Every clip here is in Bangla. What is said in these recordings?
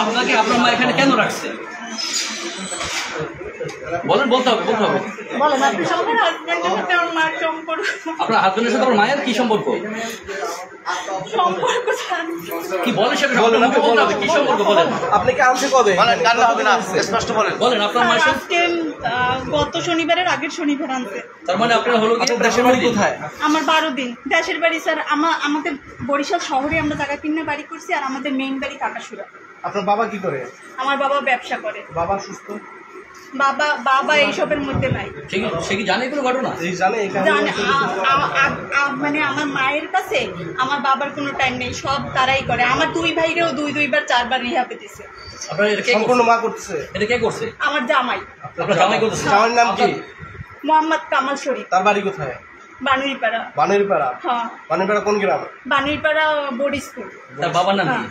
আপনাকে আপনার মা এখানে কেন রাখছে বলেন, বলতে হবে। বলেন আপনি আমার হাজবেন্ডের সাথে আমার মার সম্পর্ক। আপনার হাজবেন্ডের সাথে আপনার মায়ের কি সম্পর্ক? কি বলেন সেটা বলতে হবে। কি সম্পর্ক বলেন? আপনি কি আনছে কবে? বলেন, কান্না হবে না, স্পষ্ট বলেন। বলেন আপনার মায়ের সাথে আজকে গত শনিবারের আগের শনিবার আনতে। তার মানে আপনার হলো কি দেশের বাড়ি কোথায়? আমার 12 দিন দেশের বাড়ি স্যার। আমাদের বরিশাল শহরে আমরা জায়গা কিনে বাড়ি করছি, আর আমাদের মেইন বাড়ি কাকাসুরা। আপনার বাবা কি করে? আমার বাবা ব্যবসা করে। বাবা সুস্থ? বাবা এইসবের মধ্যে নাই। সে কি জানে কোনো ঘটনা? জানে মানে আমার মায়ের কাছে আমার বাবার কোনো টাইম নেই, সব তারাই করে। আমার দুই ভাইরেও দুইবার 4বার রিহাবে দিছে। আপনার এটা কে সম্পূর্ণ মা করতেছে? এটা কে করছে? আমার জামাই। আপনার জামাই করতেছে? জামাইয়ের নাম কি? মোহাম্মদ কামাল শরীফ। তার বাড়ি কোথায়? বানুইপাড়া। বানুইপাড়া? হ্যাঁ। বানুইপাড়া কোন গ্রাম? বানুইপাড়া বোর্ড স্কুল। তার বাবার নাম কি?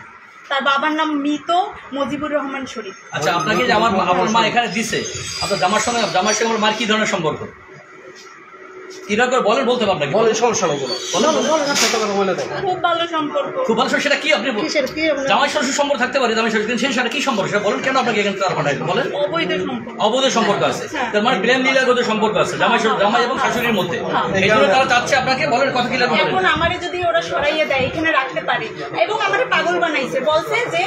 তার বাবার নাম মৃত মুজিবুর রহমান শরীফ। আচ্ছা, আপনাকে যে আপনার মা এখানে দিছে, আপনার জামাইয়ের সঙ্গে আমার মার কি ধরনের সম্পর্ক? কিভাবে করে বলেন, বলতে হবে আপনাকে। বলেন, সমস্যা নেই। খুব ভালো সম্পর্ক। খুব ভালো। সেটা কি আপনি জামাই শ্বশুর সম্পর্ক থাকতে পারে, জামাই শ্বশুর, সেই সাথে কি সম্পর্ক সেটা বলেন। কেন আপনাকে এখানে তার পাঠাইলো বলেন? অবৈধ সম্পর্ক। অবৈধ সম্পর্ক আছে, তার মানে প্রেম লীলাগত সম্পর্ক আছে জামাই এবং শাশুড়ির মধ্যে। এই জন্য তারা চাচ্ছে আপনাকে বলেন কথা কি লাগবে। এখন আমারে যদি ওরা সরাইয়ে দেয় এখানে রাখতে পারে, এবং আমারে পাগল বানাইছে। বলছে যে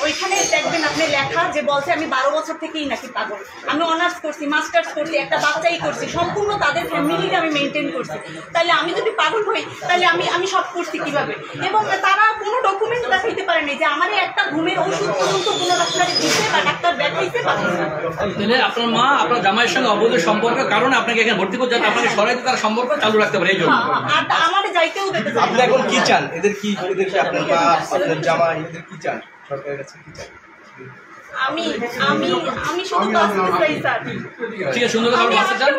ওইখানে দেখবেন আপনি লেখা যে বলছে আমি 12 বছর থেকেই নাকি পাগল। আমি অনার্স করছি, মাস্টার্স করছি, একটা বাচ্চাই করছি, সম্পূর্ণ তাদের ফ্যামিলিকে আমি মেনটেন করছি। তাহলে আমি যদি পাগল হই তাহলে আমি সব করছি কিভাবে? এবং তারা কোনো ডকুমেন্ট দেখাইতে পারেনি যে আমার একটা ঘুমের ওষুধ পর্যন্ত কোনো ডাক্তারে দিতে বা ডাক্তার দেখাইতে পারে। তাহলে আপনার মা আপনার জামাইয়ের সঙ্গে অবৈধ সম্পর্কের কারণে আপনাকে এখানে ভর্তি করছে, যাতে আপনাকে সরাইতে তার সম্পর্ক চালু রাখতে পারে। এই জন্য আর আমার যাইতেও দিতে চায়। আপনি এখন কি চান? এদেরকে আপনার মা, আপনার জামাই, এদের কি চান? সরকারের কাছে কি চান? আমি শুধু বাঁচতে চাই স্যার। ঠিক আছে, সুন্দর কথা বলতে চান।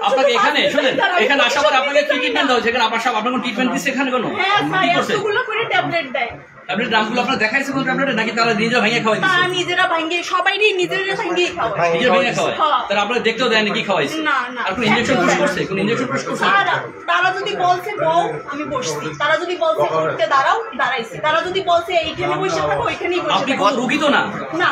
আপনাকে এখানে শুনেন, এখানে আসার পর আপনাকে কি ট্রিটমেন্ট দেওয়া হয়েছে? এখানে আপনার কোনো ট্রিটমেন্ট দিচ্ছে এখানে কোনো? হ্যাঁ স্যার, এতগুলো করে ট্যাবলেট দেয়। ট্যাবলেট নামগুলো আপনার দেখাইছে কোন ট্যাবলেটে, নাকি তারা নিজেরা ভেঙে খাওয়াই দিচ্ছে? তারা নিজেরা ভাঙিয়ে, সবাইরই নিজেরা ভাঙিয়ে খাওয়ায়। নিজে ভেঙে খাওয়ায়? তারা আপনারা দেখতেও দেয়নি কি খাওয়াইছে? না। আর কোন ইনজেকশন পুশ করছে? কোন ইনজেকশন পুশ করছে? তারা যদি বলছে বউ, আমি বসছি। তারা যদি বলছে উঠতে দাঁড়াও, দাঁড়াইছে। তারা যদি বলছে এইখানে বসে থাকো, ওইখানেই বসে আপনি থাকো। কত রুগী তো না?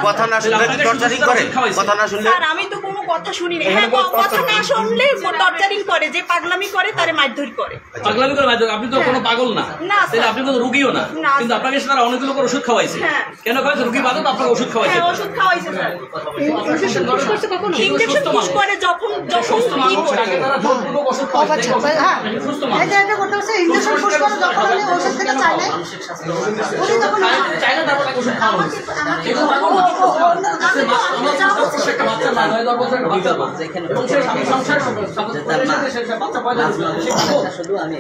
কথা না শুনলে টর্চারিং করে, কথা না শুনলে। স্যার আমি তো কোনো কথা শুনি না। হ্যাঁ, কথা না শুনলে টর্চারিং করে, যে পাগলামি করে তারে মারধর করে। পাগলামি করে মারধর? আপনি তো কোনো পাগল না, তাহলে আপনি কোনো রুগীও না, কিন্তু আপনাকে তারা অনেকগুলো করে ওষুধ খাওয়াইছে। কেন খাওয়াইছে? রুগী বাদে তো আপনাকে ওষুধ খাওয়াইছে। হ্যাঁ, ওষুধ খাওয়াইছে স্যার। ইনজেকশন পুশ করছে কখনো? ইনজেকশন পুশ করে যখন কি করে তারা জোরপূর্বক ওষুধ খাওয়াইছে। হ্যাঁ, এটা করতে হচ্ছে ইনজেকশন পুশ করে যখন উনি ওষুধ থেকে চায় না, উনি তখন চাইনা তারপরে ওষুধ খাওয়া হয়েছে। একটা বাচ্চা না, 9-10 বছরের একটা বাচ্চা না, এবং সে স্বামী সংসার বাচ্চা পয়দা শুধু আমি